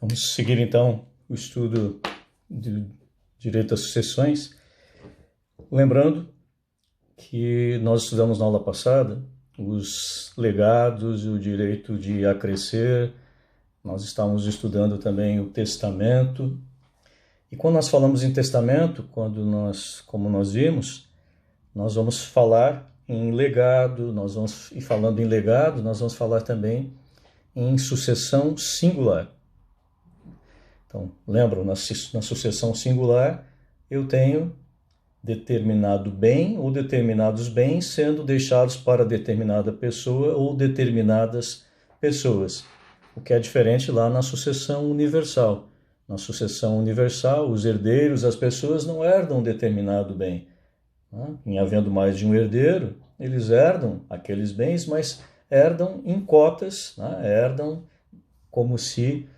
Vamos seguir então o estudo do direito às sucessões, lembrando que nós estudamos na aula passada os legados e o direito de acrescer. Nós estávamos estudando também o testamento. E quando nós falamos em testamento, como nós vimos, nós vamos falar em legado, e falando em legado, nós vamos falar também em sucessão singular. Então, lembram, na sucessão singular, eu tenho determinado bem ou determinados bens sendo deixados para determinada pessoa ou determinadas pessoas, o que é diferente lá na sucessão universal. Na sucessão universal, os herdeiros, as pessoas não herdam determinado bem. Em havendo mais de um herdeiro, eles herdam aqueles bens, mas herdam em cotas, herdam como se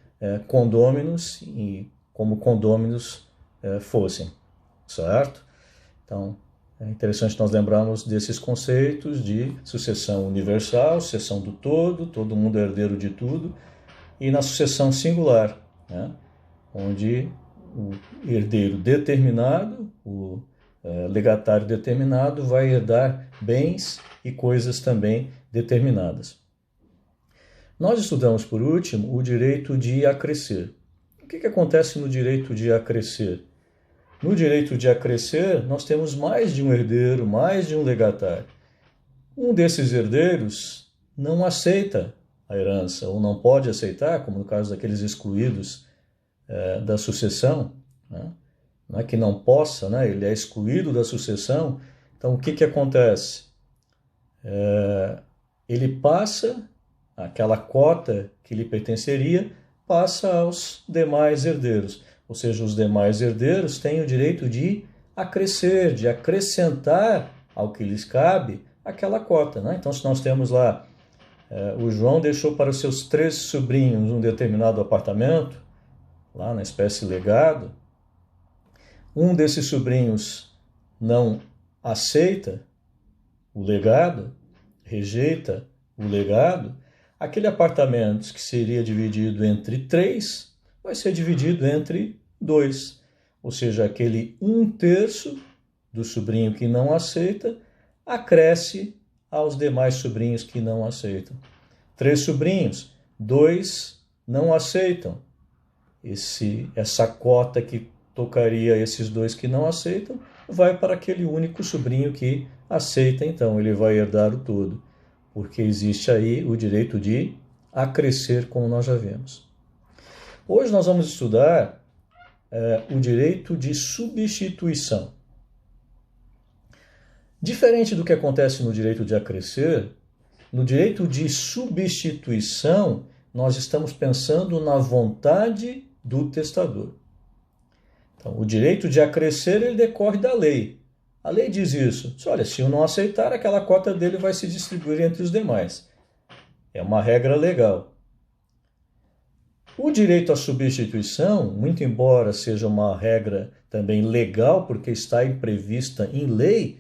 condôminos e como condôminos fossem, certo? Então, é interessante nós lembrarmos desses conceitos de sucessão universal, sucessão do todo mundo é herdeiro de tudo, e na sucessão singular, onde o herdeiro determinado, o legatário determinado, vai herdar bens e coisas também determinadas. Nós estudamos, por último, o direito de acrescer. O que acontece no direito de acrescer? No direito de acrescer, nós temos mais de um herdeiro, mais de um legatário. Um desses herdeiros não aceita a herança, ou não pode aceitar, como no caso daqueles excluídos da sucessão, Não é que não possa, ele é excluído da sucessão. Então, o que acontece? Ele passa, aquela cota que lhe pertenceria, passa aos demais herdeiros. Ou seja, os demais herdeiros têm o direito de acrescer, de acrescentar ao que lhes cabe aquela cota. Então, se nós temos lá, o João deixou para os seus 3 sobrinhos um determinado apartamento, lá na espécie legado, um desses sobrinhos não aceita o legado, rejeita o legado, aquele apartamento que seria dividido entre 3 vai ser dividido entre 2. Ou seja, aquele 1/3 do sobrinho que não aceita acresce aos demais sobrinhos que não aceitam. 3 sobrinhos, 2 não aceitam. Essa cota que tocaria esses 2 que não aceitam vai para aquele único sobrinho que aceita, então ele vai herdar o todo, porque existe aí o direito de acrescer, como nós já vimos. Hoje nós vamos estudar o direito de substituição. Diferente do que acontece no direito de acrescer, no direito de substituição, nós estamos pensando na vontade do testador. Então, o direito de acrescer, ele decorre da lei. A lei diz isso. Olha, se eu não aceitar, aquela cota dele vai se distribuir entre os demais. É uma regra legal. O direito à substituição, muito embora seja uma regra também legal, porque está prevista em lei,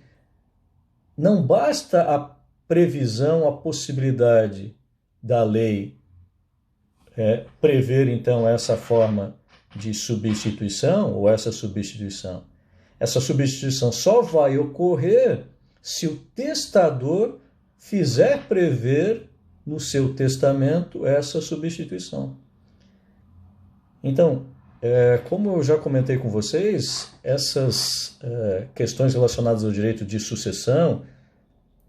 não basta a previsão, a possibilidade da lei prever, então, essa forma de substituição ou essa substituição. Essa substituição só vai ocorrer se o testador fizer prever no seu testamento essa substituição. Então, como eu já comentei com vocês, essas questões relacionadas ao direito de sucessão,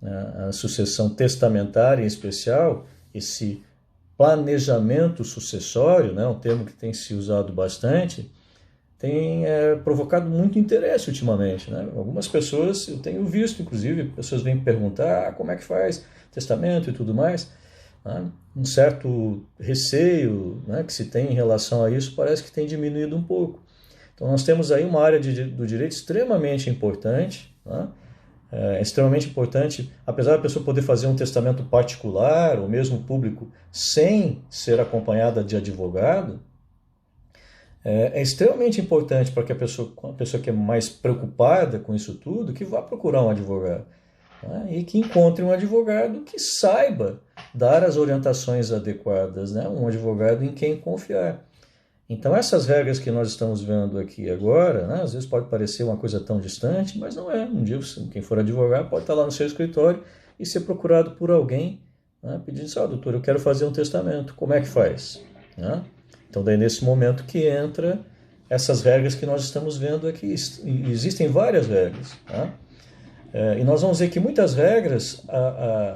a sucessão testamentária em especial, esse planejamento sucessório, um termo que tem se usado bastante, tem provocado muito interesse ultimamente. Algumas pessoas, eu tenho visto, inclusive, pessoas vêm perguntar como é que faz testamento e tudo mais. Um certo receio que se tem em relação a isso parece que tem diminuído um pouco. Então nós temos aí uma área do direito extremamente importante, extremamente importante, apesar da pessoa poder fazer um testamento particular ou mesmo público sem ser acompanhada de advogado, é extremamente importante para que a pessoa que é mais preocupada com isso tudo, que vá procurar um advogado. E que encontre um advogado que saiba dar as orientações adequadas, um advogado em quem confiar. Então, essas regras que nós estamos vendo aqui agora, né, às vezes pode parecer uma coisa tão distante, mas não é. Um dia, quem for advogado pode estar lá no seu escritório e ser procurado por alguém, né, pedindo assim, doutor, eu quero fazer um testamento, como é que faz? Né? Então, daí nesse momento que entra essas regras que nós estamos vendo aqui. Existem várias regras. Né? E nós vamos ver que muitas regras,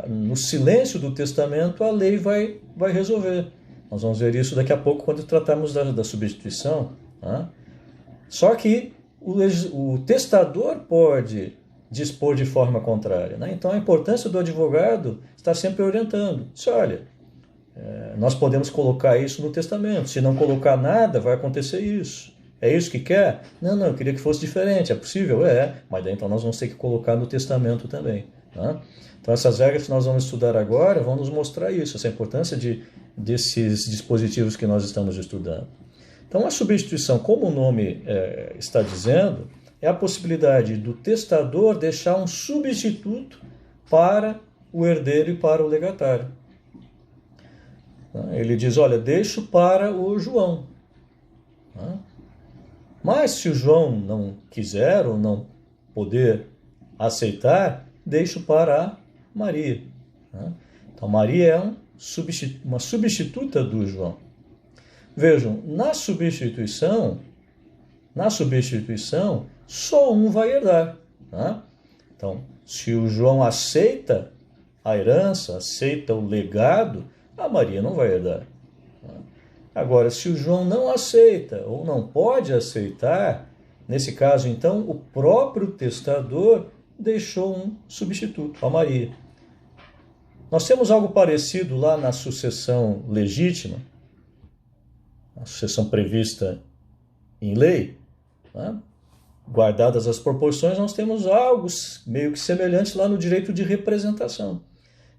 no silêncio do testamento, a lei vai resolver. Nós vamos ver isso daqui a pouco quando tratarmos da substituição. Tá? Só que o testador pode dispor de forma contrária. Né? Então a importância do advogado está sempre orientando. Diz, olha, nós podemos colocar isso no testamento. Se não colocar nada, vai acontecer isso. É isso que quer? Não, eu queria que fosse diferente. É possível? É. Mas daí então nós vamos ter que colocar no testamento também. Tá? Então essas regras que nós vamos estudar agora vão nos mostrar isso, essa importância desses dispositivos que nós estamos estudando. Então a substituição, como o nome está dizendo, é a possibilidade do testador deixar um substituto para o herdeiro e para o legatário. Ele diz, olha, deixo para o João. Mas se o João não quiser ou não poder aceitar, deixo para a Maria. Então Maria é uma substituta do João. Vejam, na substituição, só um vai herdar. Então, se o João aceita a herança, aceita o legado, a Maria não vai herdar. Agora, se o João não aceita ou não pode aceitar, nesse caso, então, o próprio testador deixou um substituto, a Maria. Nós temos algo parecido lá na sucessão legítima, a sucessão prevista em lei, né? Guardadas as proporções, nós temos algo meio que semelhante lá no direito de representação.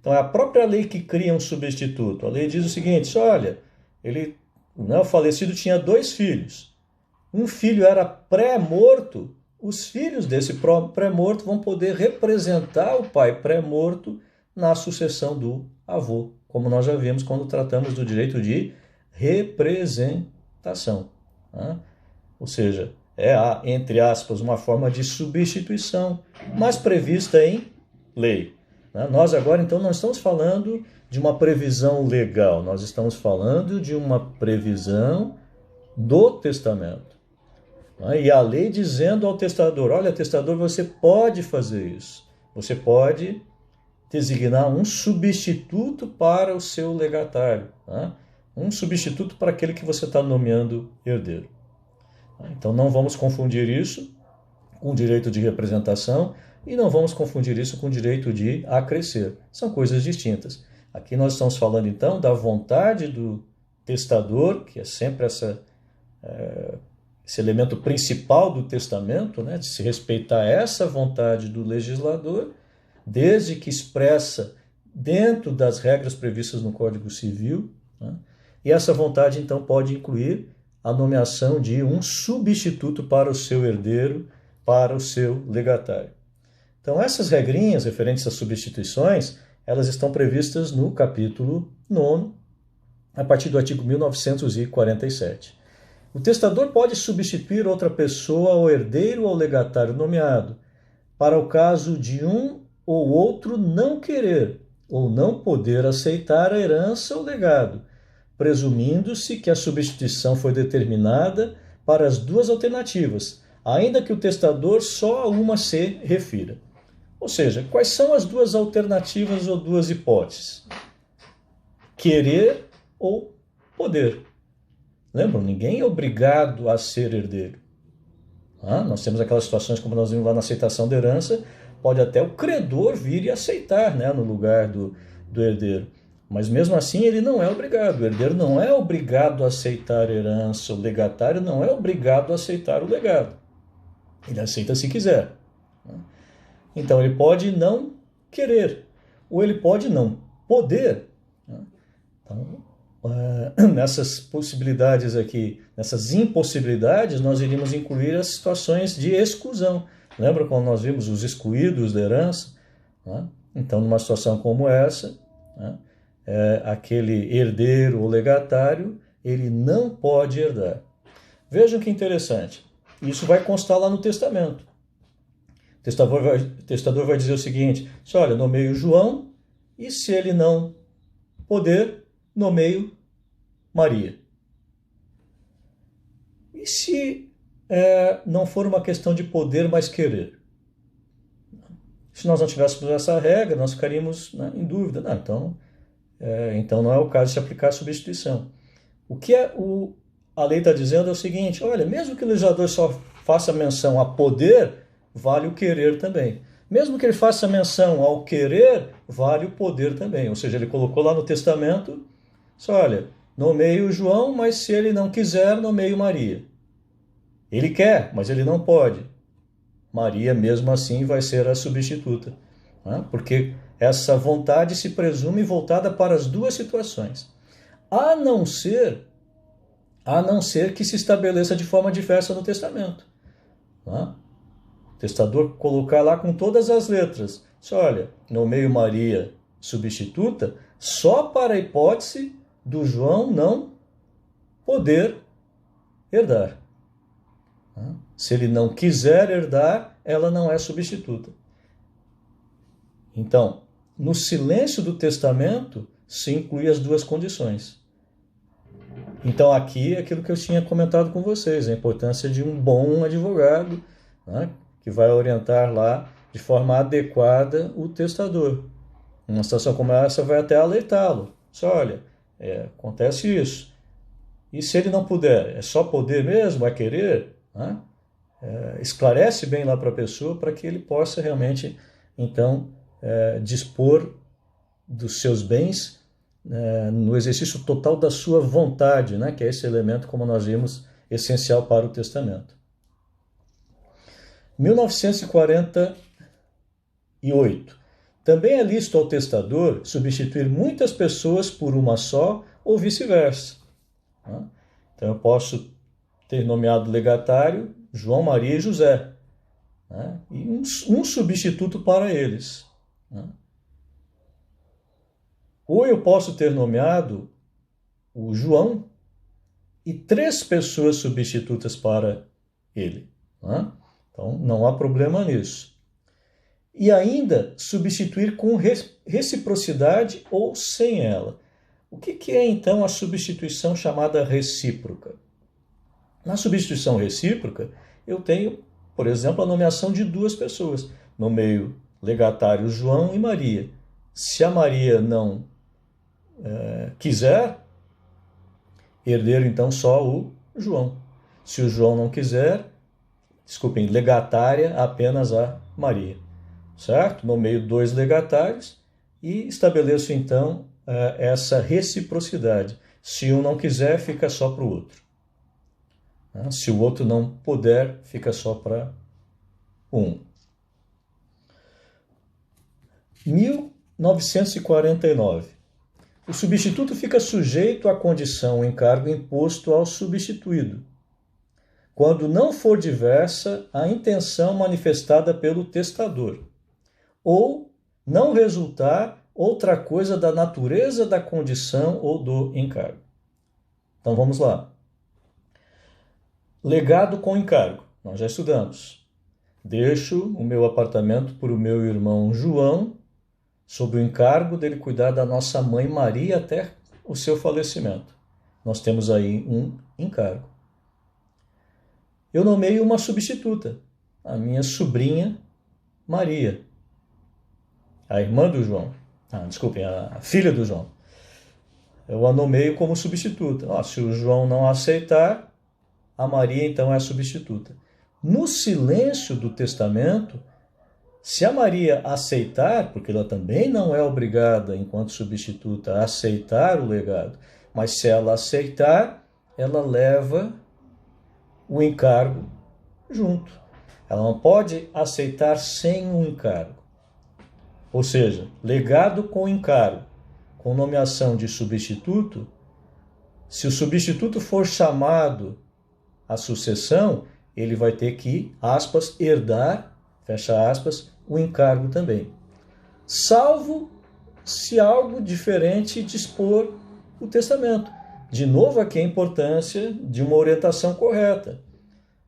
Então, é a própria lei que cria um substituto. A lei diz o seguinte, olha, o falecido tinha 2 filhos. Um filho era pré-morto, os filhos desse pré-morto vão poder representar o pai pré-morto na sucessão do avô, como nós já vimos quando tratamos do direito de representação. Né? Ou seja, entre aspas, uma forma de substituição, mas prevista em lei. Né? Nós agora, então, não estamos falando de uma previsão legal, nós estamos falando de uma previsão do testamento. Né? E a lei dizendo ao testador, olha, testador, você pode fazer isso, você pode designar um substituto para o seu legatário, né? Um substituto para aquele que você está nomeando herdeiro. Então não vamos confundir isso com direito de representação e não vamos confundir isso com direito de acrescer. São coisas distintas. Aqui nós estamos falando então da vontade do testador, que é sempre esse elemento principal do testamento, né? De se respeitar essa vontade do legislador, desde que expressa dentro das regras previstas no Código Civil, né? E essa vontade, então, pode incluir a nomeação de um substituto para o seu herdeiro, para o seu legatário. Então, essas regrinhas referentes às substituições, elas estão previstas no capítulo 9, a partir do artigo 1947. O testador pode substituir outra pessoa ao herdeiro ou ao legatário nomeado, para o caso de um ou outro não querer ou não poder aceitar a herança ou legado, presumindo-se que a substituição foi determinada para as 2 alternativas, ainda que o testador só a uma se refira. Ou seja, quais são as 2 alternativas ou 2 hipóteses? Querer ou poder. Lembram? Ninguém é obrigado a ser herdeiro. Nós temos aquelas situações, como nós vimos lá na aceitação da herança, pode até o credor vir e aceitar, né, no lugar do herdeiro. Mas mesmo assim ele não é obrigado. O herdeiro não é obrigado a aceitar a herança, o legatário não é obrigado a aceitar o legado. Ele aceita se quiser. Então ele pode não querer, ou ele pode não poder. Então, nessas possibilidades aqui, nessas impossibilidades, nós iríamos incluir as situações de exclusão. Lembra quando nós vimos os excluídos da herança? Então, numa situação como essa, aquele herdeiro ou legatário, ele não pode herdar. Vejam que interessante. Isso vai constar lá no testamento. O testador vai dizer o seguinte: olha, nomeio João, e se ele não poder, nomeio Maria. E se não for uma questão de poder, mas querer? Se nós não tivéssemos essa regra, nós ficaríamos, né, em dúvida. Não, então não é o caso de se aplicar a substituição. O que a lei está dizendo é o seguinte: olha, mesmo que o legislador só faça menção a poder, vale o querer também. Mesmo que ele faça menção ao querer, vale o poder também. Ou seja, ele colocou lá no testamento, olha, nomeio João, mas se ele não quiser, nomeio Maria. Ele quer, mas ele não pode. Maria, mesmo assim, vai ser a substituta. Né? Porque essa vontade se presume voltada para as duas situações. A não ser que se estabeleça de forma diversa no testamento. Né? O testador colocar lá com todas as letras, olha, nomeio Maria substituta, só para a hipótese do João não poder herdar. Se ele não quiser herdar, ela não é substituta. Então, no silêncio do testamento, se inclui as duas condições. Então, aqui é aquilo que eu tinha comentado com vocês, a importância de um bom advogado, né, que vai orientar lá de forma adequada o testador. Uma situação como essa vai até alertá-lo. Olha, acontece isso. E se ele não puder, é só poder mesmo, é querer? Né? Esclarece bem lá para a pessoa para que ele possa realmente, então, dispor dos seus bens no exercício total da sua vontade, né? Que é esse elemento, como nós vimos, essencial para o testamento. 1948. Também é lícito ao testador substituir muitas pessoas por uma só ou vice-versa. Né? Então eu posso ter nomeado legatário João, Maria e José, né? E um substituto para eles. Né? Ou eu posso ter nomeado o João e 3 pessoas substitutas para ele. Né? Então não há problema nisso. E ainda substituir com reciprocidade ou sem ela. O que é então a substituição chamada recíproca? Na substituição recíproca, eu tenho, por exemplo, a nomeação de 2 pessoas. Nomeio legatário João e Maria. Se a Maria não quiser, herdeiro então só o João. Se o João não quiser, legatária apenas a Maria. Certo? Nomeio 2 legatários e estabeleço então essa reciprocidade. Se um não quiser, fica só para o outro. Se o outro não puder, fica só para um. 1949. O substituto fica sujeito à condição ou encargo imposto ao substituído, quando não for diversa a intenção manifestada pelo testador, ou não resultar outra coisa da natureza da condição ou do encargo. Então vamos lá. Legado com encargo. Nós já estudamos. Deixo o meu apartamento para o meu irmão João, sob o encargo dele cuidar da nossa mãe Maria até o seu falecimento. Nós temos aí um encargo. Eu nomeio uma substituta, a minha sobrinha Maria, a irmã do João. A filha do João. Eu a nomeio como substituta. Se o João não aceitar, a Maria então é a substituta. No silêncio do testamento, se a Maria aceitar, porque ela também não é obrigada, enquanto substituta, a aceitar o legado, mas se ela aceitar, ela leva o encargo junto. Ela não pode aceitar sem o encargo. Ou seja, legado com encargo, com nomeação de substituto, se o substituto for chamado à sucessão, ele vai ter que, aspas, herdar, fecha aspas, o encargo também. Salvo se algo diferente dispor o testamento. de novo aqui a importância de uma orientação correta.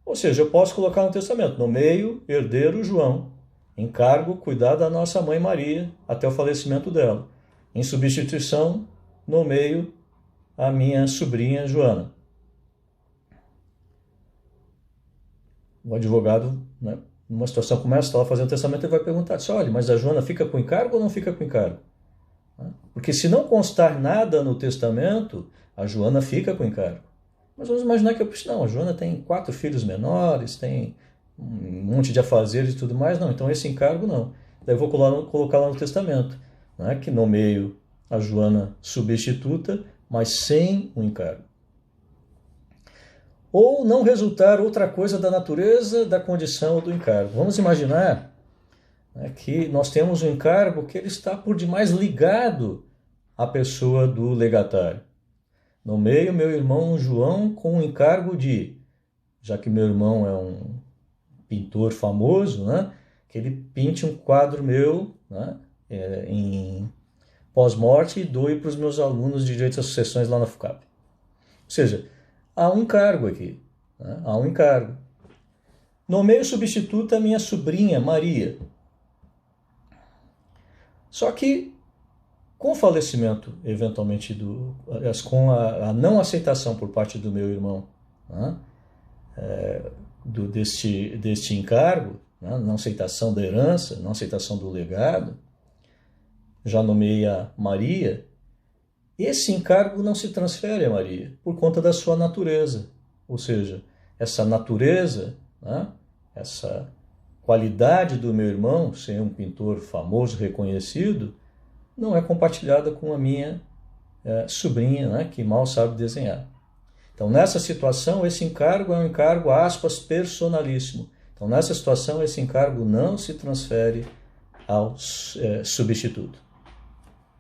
Ou seja, eu posso colocar no testamento, nomeio herdeiro João, encargo cuidar da nossa mãe Maria até o falecimento dela. Em substituição, nomeio a minha sobrinha Joana. O advogado, né, numa situação como essa, está lá fazendo o testamento e vai perguntar, olha, mas a Joana fica com encargo ou não fica com encargo? Porque se não constar nada no testamento, a Joana fica com encargo. Mas vamos imaginar que a Joana tem 4 filhos menores, tem um monte de afazeres e tudo mais. Não, então esse encargo não. Daí eu vou colocar lá no testamento, né, que nomeio a Joana substituta, mas sem o encargo. Ou não resultar outra coisa da natureza, da condição ou do encargo. Vamos imaginar, né, que nós temos um encargo que ele está por demais ligado à pessoa do legatário. Nomeio meu irmão João com o encargo de, já que meu irmão é um pintor famoso, né, que ele pinte um quadro meu, né, em pós-morte e doe para os meus alunos de direito às sucessões lá na FUCAP. Ou seja, há um encargo aqui, né, há um encargo. Nomeio substituta a minha sobrinha Maria. Só que com o falecimento, eventualmente, com a não aceitação por parte do meu irmão, né, deste encargo, né, não aceitação da herança, não aceitação do legado, já nomeei a Maria, esse encargo não se transfere a Maria, por conta da sua natureza. Ou seja, essa natureza, né, essa qualidade do meu irmão, ser um pintor famoso, reconhecido, não é compartilhada com a minha sobrinha, né, que mal sabe desenhar. Então, nessa situação, esse encargo é um encargo, aspas, personalíssimo. Então, nessa situação, esse encargo não se transfere ao substituto.